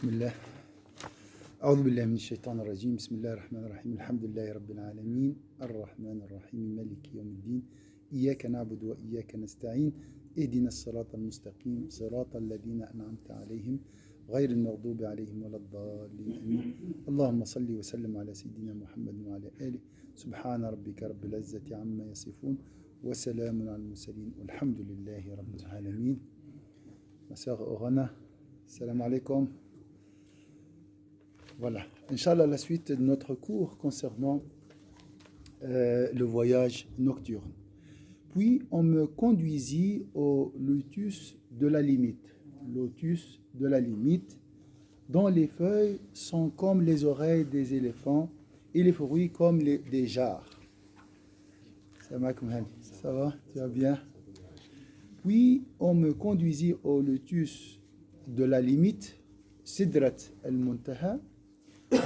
بسم الله أعوذ بالله من الشيطان الرجيم بسم الله الرحمن الرحيم الحمد لله رب العالمين الرحمن الرحيم مالك يوم الدين إياك نعبد وإياك نستعين اهدنا الصراط المستقيم صراط الذين أنعمت عليهم غير المغضوب عليهم ولا الضالين آمين اللهم صل وسلم على سيدنا محمد وعلى آله سبحان ربك رب العزة عما يصفون وسلام على المرسلين والحمد لله رب العالمين. Ma sœur Orana, salam alaikum. Voilà, Inch'Allah, la suite de notre cours concernant le voyage nocturne. Puis on me conduisit au lotus de la limite. Lotus de la limite, dont les feuilles sont comme les oreilles des éléphants et les fruits comme des jarres. Ça va? Tu vas bien? Puis on me conduisit au lotus de la limite, Sidrat al-Muntaha,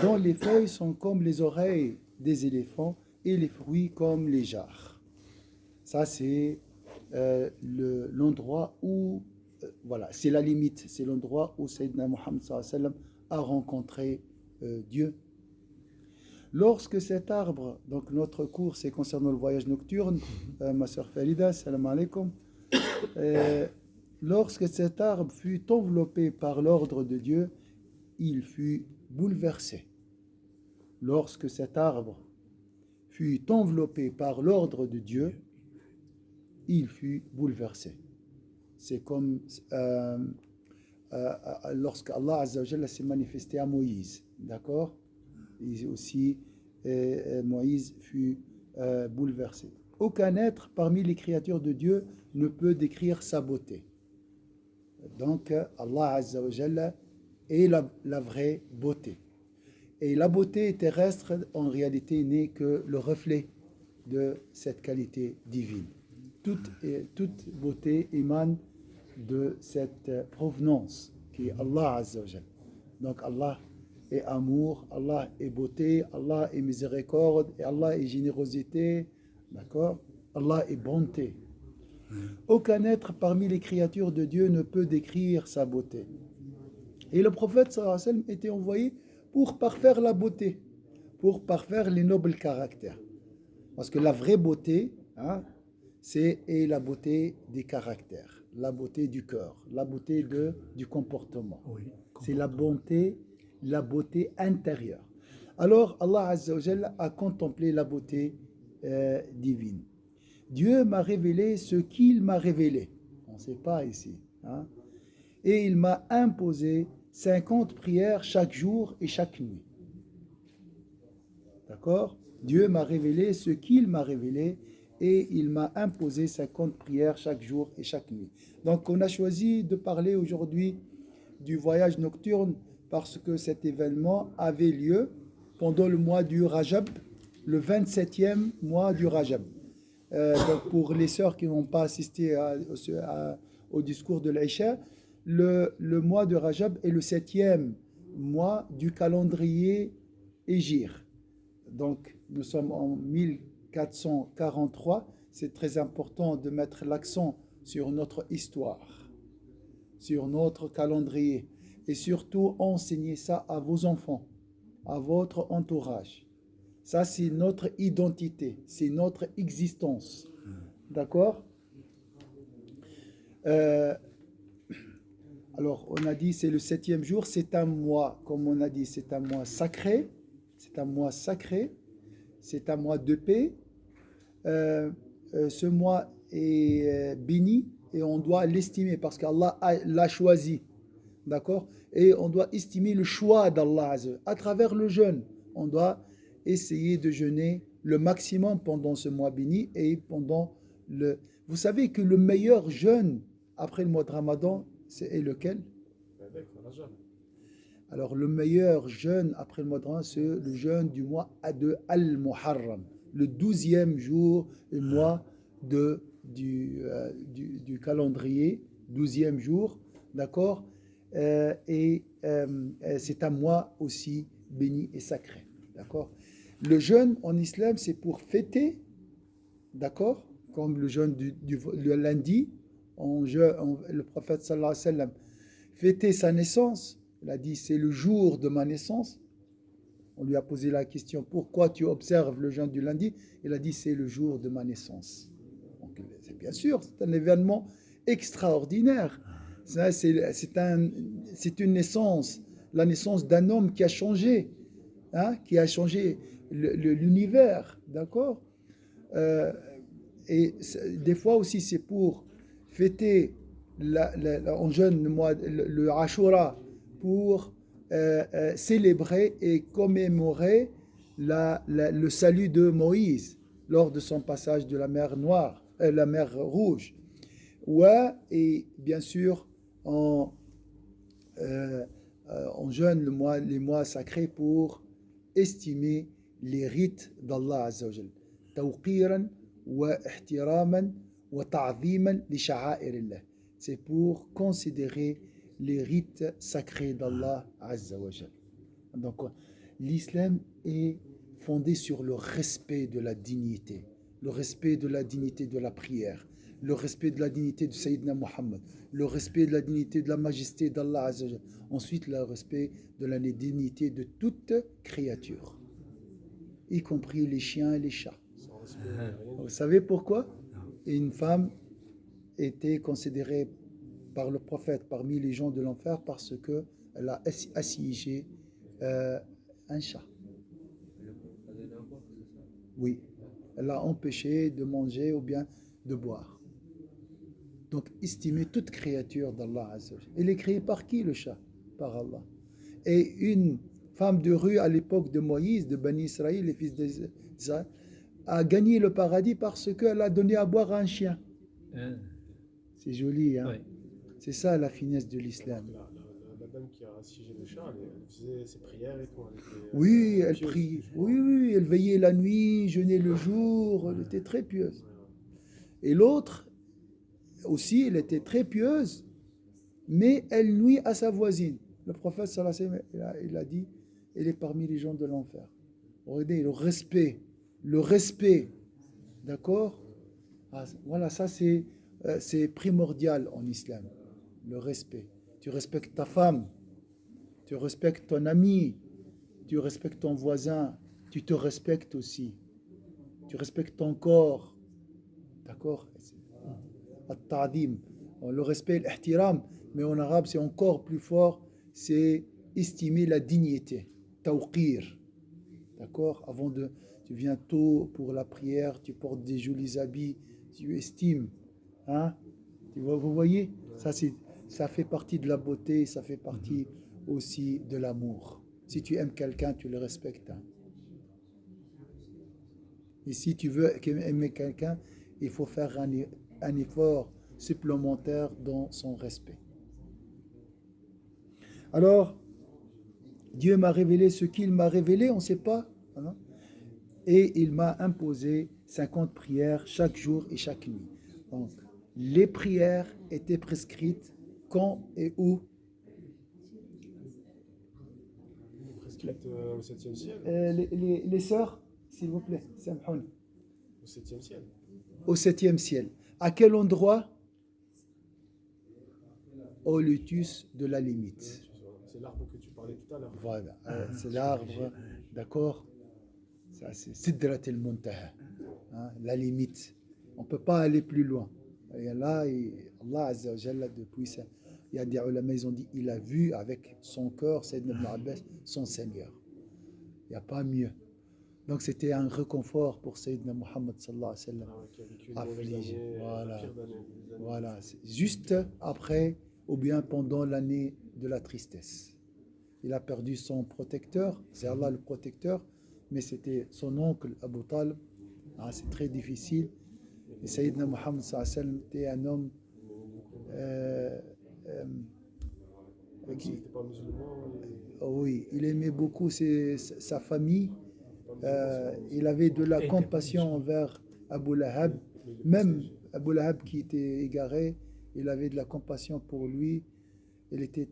dont les feuilles sont comme les oreilles des éléphants et les fruits comme les jarres. Ça, c'est l'endroit où, voilà, c'est la limite, c'est l'endroit où Sayyidina Muhammad sallallahu alayhi wa sallam a rencontré Dieu. Lorsque cet arbre, donc notre cours c'est concernant le voyage nocturne, ma sœur Farida, salam alaikum, lorsque cet arbre fut enveloppé par l'ordre de Dieu, il fut bouleversé. Lorsque cet arbre fut enveloppé par l'ordre de Dieu, il fut bouleversé. C'est comme lorsque Allah Azza wa Jalla s'est manifesté à Moïse, d'accord? Et aussi, Moïse fut bouleversé. Aucun être parmi les créatures de Dieu ne peut décrire sa beauté. Donc, Allah Azza wa Jalla est la vraie beauté. Et la beauté terrestre, en réalité, n'est que le reflet de cette qualité divine. Toute beauté émane de cette provenance qui est Allah Azza wa Jalla. Donc, Allah est amour, Allah est beauté, Allah est miséricorde, et Allah est générosité, d'accord? Allah est bonté. Aucun être parmi les créatures de Dieu ne peut décrire sa beauté. Et le prophète sallallahu alayhi wa sallam était envoyé pour parfaire la beauté, pour parfaire les nobles caractères. Parce que la vraie beauté, c'est la beauté des caractères, la beauté du cœur, la beauté du comportement. Oui, c'est la beauté intérieure. Alors Allah Azza wa Jalla a contemplé la beauté divine. Dieu m'a révélé ce qu'il m'a révélé. On ne sait pas ici. Et il m'a imposé 50 prières chaque jour et chaque nuit. D'accord? Dieu m'a révélé ce qu'il m'a révélé et il m'a imposé 50 prières chaque jour et chaque nuit. Donc on a choisi de parler aujourd'hui du voyage nocturne parce que cet événement avait lieu pendant le mois du Rajab, le 27e mois du Rajab. Donc pour les sœurs qui n'ont pas assisté au discours de l'Aïcha, le mois de Rajab est le 7e mois du calendrier Hégire. Donc nous sommes en 1443. C'est très important de mettre l'accent sur notre histoire, sur notre calendrier, et surtout enseigner ça à vos enfants, à votre entourage. Ça, c'est notre identité, c'est notre existence. D'accord? Alors, on a dit c'est le 7e jour, c'est un mois, comme on a dit, c'est un mois sacré, c'est un mois sacré, c'est un mois de paix. Ce mois est béni et on doit l'estimer parce qu'Allah l'a choisi. D'accord? Et on doit estimer le choix d'Allah à travers le jeûne. On doit essayer de jeûner le maximum pendant ce mois béni et pendant le... Vous savez que le meilleur jeûne après le mois de Ramadan, c'est lequel? Alors le meilleur jeûne après le mois de Ramadan, c'est le jeûne du mois de Al-Muharram, le 12e jour du mois du calendrier, 12e jour, d'accord? Et c'est un mois aussi béni et sacré, d'accord? Le jeûne en islam, c'est pour fêter, d'accord? Comme le jeûne le lundi, le prophète sallallahu alayhi wa sallam fêtait sa naissance Il a dit, c'est le jour de ma naissance. On lui a posé la question, pourquoi tu observes le jeûne du lundi? Il a dit, c'est le jour de ma naissance. Donc, c'est bien sûr, c'est un événement extraordinaire. C'est une naissance, la naissance d'un homme qui a changé, hein, qui a changé l'univers, d'accord. Euh, et des fois aussi, c'est pour fêter en jeûne le Ashura, pour célébrer et commémorer le salut de Moïse lors de son passage de la mer Noire, la mer Rouge. Ouais, et bien sûr, euh, on jeûne les mois sacrés pour estimer les rites d'Allah Azza wa Jal. Tawqiran wa ihtiraman wa ta'ziman li sha'airillah. C'est pour considérer les rites sacrés d'Allah Azza wa Jal. Donc, l'islam est fondé sur le respect de la dignité, le respect de la dignité de la prière, le respect de la dignité de Sayyidina Muhammad, le respect de la dignité de la majesté d'Allah Azza wa Jal. Ensuite, le respect de la dignité de toute créature, y compris les chiens et les chats. Vous savez pourquoi? Une femme était considérée par le prophète parmi les gens de l'enfer parce qu'elle a assiégé un chat. Oui, elle l'a empêché de manger ou bien de boire. Donc, estimer toute créature d'Allah Azza wa Jal. Il est créé par qui, le chat? Par Allah. Et une femme de rue à l'époque de Moïse, de Bani Israël, les fils d'Israël, a gagné le paradis parce qu'elle a donné à boire à un chien. C'est joli, hein? Oui. C'est ça la finesse de l'islam. La dame qui a assiégé le chat, elle faisait ses prières et tout. Oui, elle priait. Oui, elle veillait la nuit, jeûnait le jour, elle était très pieuse. Et l'autre aussi, elle était très pieuse, mais elle nuit à sa voisine. Le prophète sallallahu alayhi wa sallam, il a dit, elle est parmi les gens de l'enfer. Regardez, le respect, d'accord? Voilà, ça c'est primordial en islam, le respect. Tu respectes ta femme, tu respectes ton ami, tu respectes ton voisin, tu te respectes aussi. Tu respectes ton corps, d'accord? At-ta'dim, le respect, l'ihtiram, mais en arabe c'est encore plus fort, c'est estimer la dignité, tawqir, d'accord? Tu viens tôt pour la prière, tu portes des jolis habits, tu estimes, hein? Vous voyez, ça fait partie de la beauté, ça fait partie aussi de l'amour. Si tu aimes quelqu'un, tu le respectes, hein? Et si tu veux aimer quelqu'un, il faut faire un effort supplémentaire dans son respect. Alors, Dieu m'a révélé ce qu'il m'a révélé, on ne sait pas, hein? Et il m'a imposé 50 prières chaque jour et chaque nuit. Donc, les prières étaient prescrites quand et où? Prescrites au 7e ciel. Les sœurs, s'il vous plaît, Samhoun. Au 7e ciel. Au 7e ciel. À quel endroit? Au lotus de la limite. C'est l'arbre que tu parlais tout à l'heure. Voilà, c'est l'arbre, d'accord? Ça, c'est Sidrat al-Muntaha, hein, la limite. On ne peut pas aller plus loin. Et là, Allah Azza wa Jalla, depuis ça, il y a des ulama, ils ont dit, il a vu avec son cœur, Sayyidina Ibn Abbas, son Seigneur. Il n'y a pas mieux. Donc c'était un réconfort pour Sayyidina Muhammad sallallahu alayhi wa sallam. Affligé. Voilà. Juste après ou bien pendant l'année de la tristesse. Il a perdu son protecteur, c'est Allah le protecteur, mais c'était son oncle Abu Talib. Ah, c'est très difficile. Et Sayyidina Muhammad sallallahu alayhi wa sallam était un homme qui n'était pas musulman. Oui, il aimait beaucoup sa famille. Il avait de la compassion envers Abu Lahab. Même Abu Lahab qui était égaré, il avait de la compassion pour lui. Il était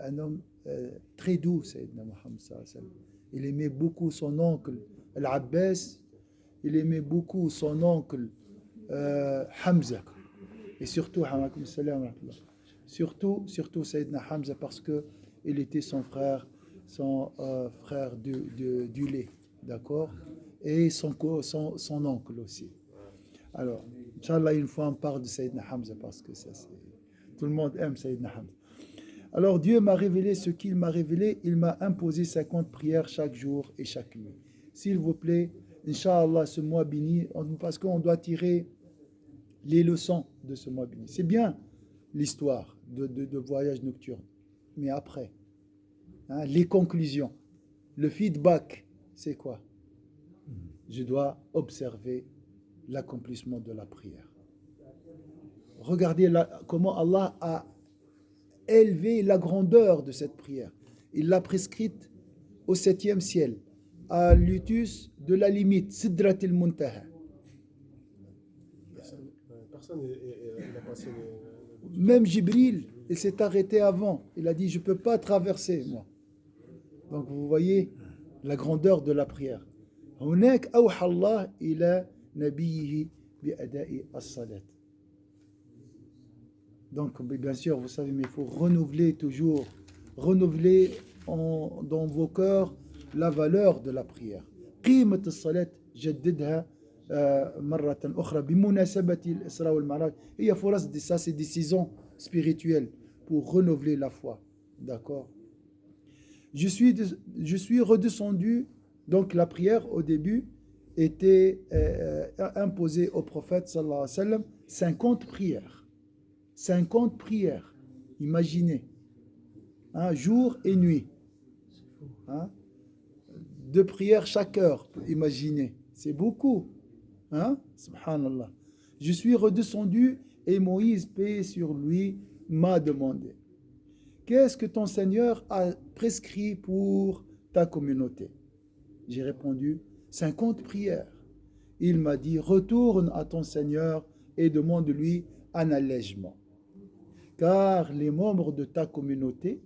un homme très doux, Sayyidina Muhammad sallallahu alayhi wa sallam. Il aimait beaucoup son oncle Al-Abbas. Il aimait beaucoup son oncle Hamza. Et surtout, surtout Sayyidina Hamza, parce que il était son frère du lait, d'accord? Et son oncle aussi. Alors, Inch'Allah, une fois on parle de Sayyidina Hamza parce que tout le monde aime Sayyidina Hamza. Alors Dieu m'a révélé ce qu'il m'a révélé, il m'a imposé 50 prières chaque jour et chaque nuit. S'il vous plaît, Inch'Allah, ce mois béni, parce qu'on doit tirer les leçons de ce mois béni. C'est bien l'histoire de voyage nocturne, mais après, les conclusions, le feedback, c'est quoi? Je dois observer l'accomplissement de la prière. Regardez comment Allah a élevé la grandeur de cette prière. Il l'a prescrite au 7e ciel, à l'utus de la limite, Sidratil Muntaha. Personne n'a passé Même Jibril, il s'est arrêté avant. Il a dit, je ne peux pas traverser, moi. Donc vous voyez la grandeur de la prière. هناك أوحى الله إلى نبيه بأداء الصلاة. Donc bien sûr, vous savez, mais il faut renouveler toujours, renouveler dans vos cœurs la valeur de la prière. قيمة الصلاة جددها مرة أخرى بمناسبة الإسراء والمعراج. Il y a فرص de ça, c'est des saisons spirituelles pour renouveler la foi. D'accord? Je suis redescendu, donc la prière au début était imposée au prophète sallallahu alayhi wa sallam 50 prières. 50 prières, imaginez, jour et nuit. 2 prières chaque heure, imaginez, c'est beaucoup. Subhanallah. Je suis redescendu et Moïse, paix sur lui, m'a demandé, qu'est-ce que ton Seigneur a prescrit pour ta communauté? J'ai répondu, 50 prières. Il m'a dit, retourne à ton Seigneur et demande-lui un allègement. Car les membres de ta communauté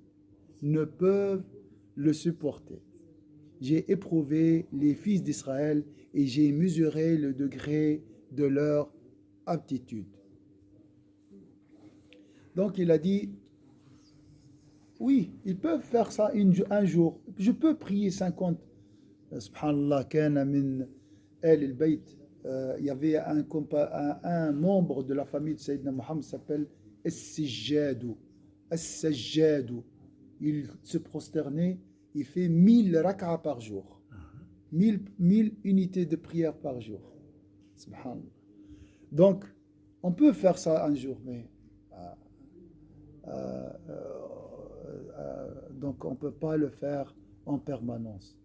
ne peuvent le supporter. J'ai éprouvé les fils d'Israël et j'ai mesuré le degré de leur aptitude. Donc il a dit, oui, ils peuvent faire ça un jour. Je peux prier 50. Subhanallah, kana min al al-bayt. Il y avait un membre de la famille de Sayyidina Muhammad qui s'appelle As-Sajjadou. As-Sajjadou. Il se prosternait, il fait 1000 rak'a par jour. 1000 unités de prière par jour. Subhanallah. Donc, on peut faire ça un jour, mais donc on ne peut pas le faire en permanence.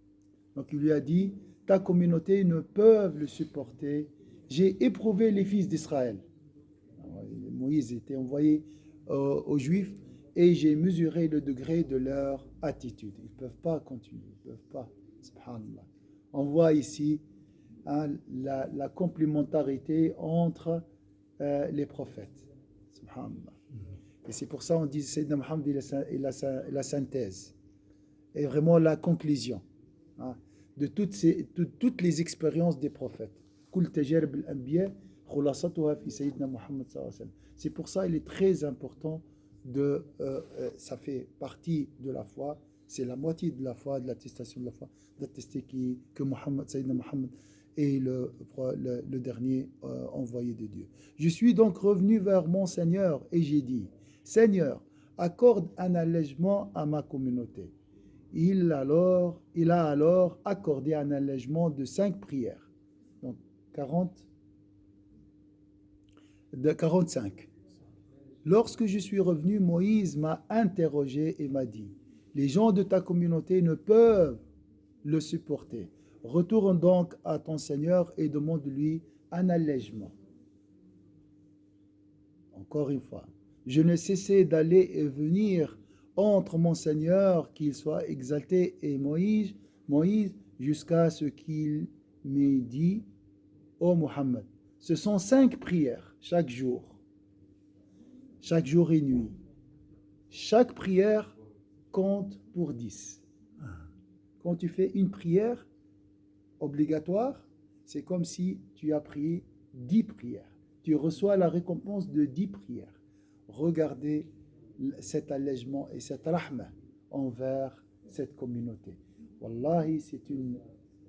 Donc il lui a dit, ta communauté ne peuvent le supporter. J'ai éprouvé les fils d'Israël. Moïse était envoyé aux Juifs et j'ai mesuré le degré de leur attitude. Ils ne peuvent pas continuer, ils ne peuvent pas. Subhanallah. On voit ici la complémentarité entre les prophètes. Subhanallah. Et c'est pour ça qu'on dit Sayyidina Muhammad et la synthèse. Et vraiment la conclusion de toutes les expériences des prophètes. C'est pour ça qu'il est très important ça fait partie de la foi, c'est la moitié de la foi, de l'attestation de la foi, d'attester que Sayyidina Muhammad est le dernier envoyé de Dieu. Je suis donc revenu vers mon Seigneur et j'ai dit, Seigneur, accorde un allègement à ma communauté. Il a alors accordé un allègement de 5 prières, donc 45. Lorsque je suis revenu, Moïse m'a interrogé et m'a dit, les gens de ta communauté ne peuvent le supporter. Retourne donc à ton Seigneur et demande-lui un allègement. Encore une fois, je ne cessais d'aller et venir entre mon Seigneur, qu'il soit exalté, et Moïse, jusqu'à ce qu'il m'ait dit, ô Muhammad, ce sont 5 prières chaque jour et nuit. Chaque prière compte pour 10. Quand tu fais une prière obligatoire, c'est comme si tu as prié 10 prières. Tu reçois la récompense de 10 prières. Regardez cet allègement et cette rahma envers cette communauté. Wallahi,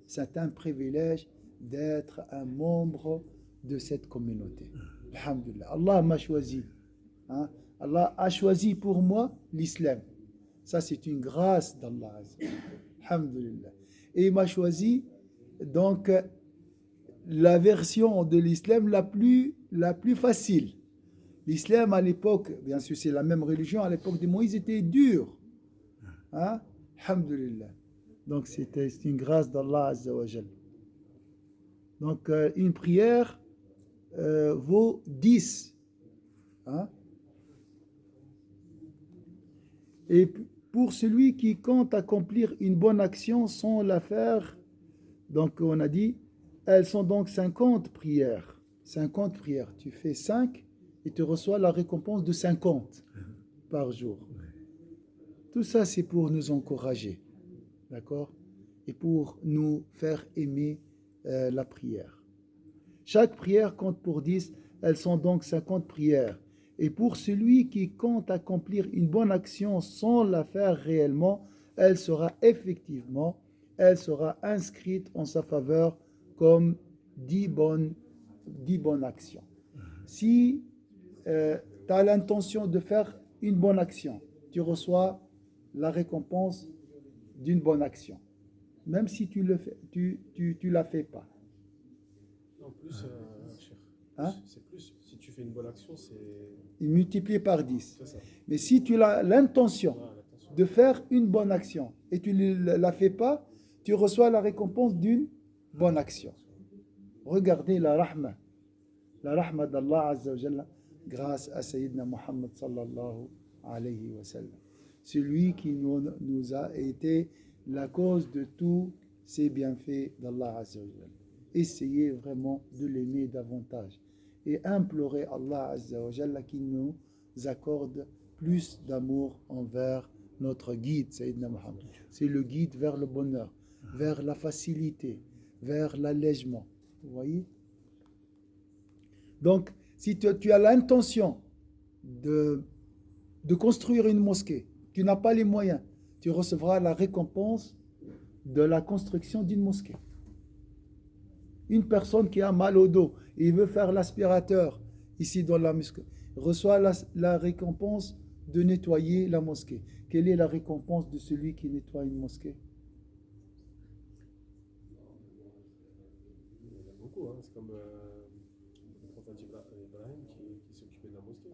c'est un privilège d'être un membre de cette communauté. Alhamdulillah. Allah m'a choisi. Hein? Allah a choisi pour moi l'islam. Ça, c'est une grâce d'Allah. Alhamdulillah. Et il m'a choisi donc la version de l'islam la plus facile. L'islam à l'époque, bien sûr c'est la même religion, à l'époque de Moïse était dur. Hein? Alhamdulillah. Donc c'est une grâce d'Allah Azza wa Jal. Donc une prière vaut 10. Hein? Et pour celui qui compte accomplir une bonne action sans la faire, donc on a dit, elles sont donc 50 prières. 50 prières. Tu fais 5 et tu reçois la récompense de 50 par jour. Tout ça, c'est pour nous encourager. D'accord? Et pour nous faire aimer la prière. Chaque prière compte pour 10. Elles sont donc 50 prières. Et pour celui qui compte accomplir une bonne action sans la faire réellement, elle sera inscrite en sa faveur comme 10 bonnes actions. Si tu as l'intention de faire une bonne action, tu reçois la récompense d'une bonne action. Même si tu la fais pas. En plus, Hein? c'est plus. Si tu fais une bonne action, c'est Multiplié par 10. ça. Mais si tu as l'intention Attention. de faire une bonne action et tu ne la fais pas, tu reçois la récompense d'une bonne action. Regardez la rahma d'Allah Azza wa Jalla grâce à Sayyidina Muhammad sallallahu alayhi wa sallam. Celui qui nous a été la cause de tous ces bienfaits d'Allah Azza wa Jalla. Essayez vraiment de l'aimer davantage et implorer Allah Azza wa Jalla qui nous accorde plus d'amour envers notre guide, Sayyidina Muhammad. C'est le guide vers le bonheur, vers la facilité, vers l'allègement. Vous voyez? Donc, si tu as l'intention de construire une mosquée, tu n'as pas les moyens, tu recevras la récompense de la construction d'une mosquée. Une personne qui a mal au dos et veut faire l'aspirateur ici dans la mosquée reçoit la récompense de nettoyer la mosquée. Quelle est la récompense de celui qui nettoie une mosquée? Il y en a beaucoup, hein. C'est comme le prophète Ibrahim qui s'occupait de la mosquée.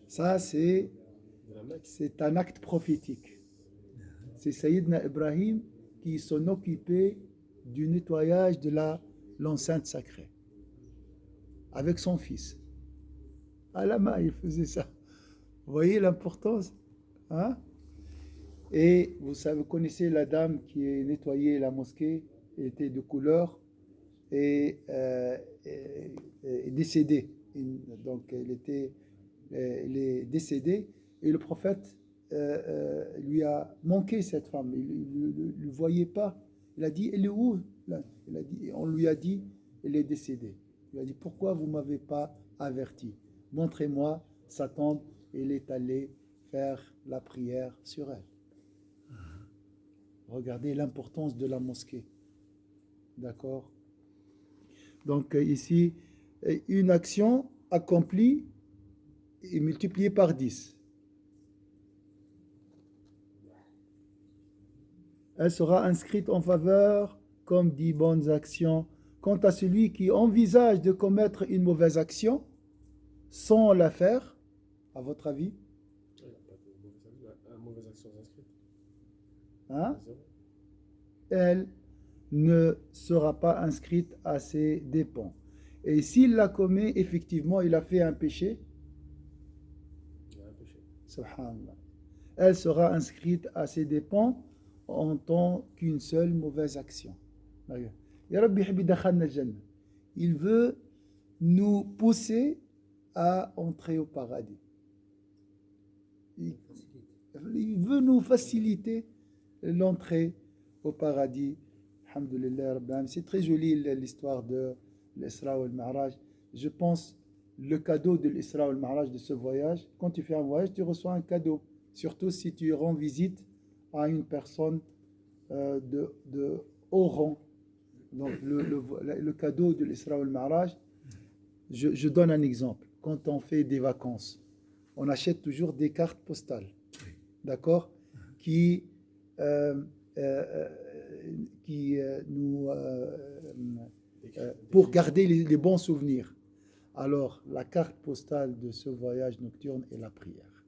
Ça, c'est De la Mecque. c'est un acte prophétique. C'est Sayyidina Ibrahim qui s'en occupait du nettoyage de l'enceinte sacrée avec son fils. À la main, il faisait ça. Vous voyez l'importance, hein? Et vous connaissez la dame qui a nettoyé la mosquée, elle était de couleur et décédée. Donc elle est décédée et le prophète lui a manqué cette femme. Il ne le voyait pas. Il a dit, elle est où? On lui a dit, elle est décédée. Il a dit, pourquoi vous ne m'avez pas averti? Montrez-moi sa tombe. Il est allé faire la prière sur elle. Regardez l'importance de la mosquée. D'accord? Donc ici, une action accomplie est multipliée par 10. Elle sera inscrite en faveur comme 10 bonnes actions. Quant à celui qui envisage de commettre une mauvaise action sans la faire, à votre avis, Il n'y a pas de mauvaise action inscrite. hein, Zéro. elle ne sera pas inscrite à ses dépens. Et s'il la commet, effectivement, il a fait un péché, Il y a un péché. subhanallah, elle sera inscrite à ses dépens en tant qu'une seule mauvaise action. Ya Rabbi Habib dakhalna al-Jannah. Il veut nous pousser à entrer au paradis. Il veut nous faciliter l'entrée au paradis. Alhamdulillah Rabbil Alamin. C'est très joli l'histoire de l'Isra ou le Mi'raj. Je pense le cadeau de l'Isra ou le Mi'raj de ce voyage, quand tu fais un voyage, tu reçois un cadeau. Surtout si tu rends visite à une personne de haut rang. Donc le cadeau de l'Isra ou le Ma'raj, je donne un exemple. Quand on fait des vacances, on achète toujours des cartes postales, d'accord, qui, euh, euh, pour garder les bons souvenirs. Alors, la carte postale de ce voyage nocturne est la prière.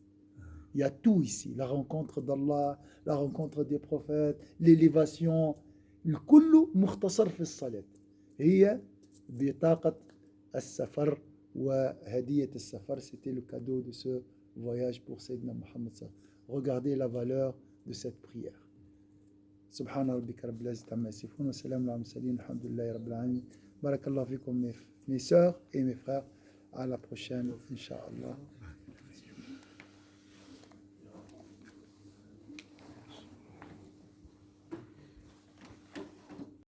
Il y a tout ici, la rencontre d'Allah, la rencontre des prophètes, l'élévation. الكل مختصر في الصلاة. هي بطاقة السفر وهدية السفر. C'était le cadeau de ce voyage pour Sayyidina Muhammad. Regardez la valeur de cette prière. سبحان ربك رب العزة عما يصفون وسلام على المرسلين الحمد لله رب العالمين. بارك الله فيكم mes sœurs et mes frères. À la prochaine, Inch'Allah.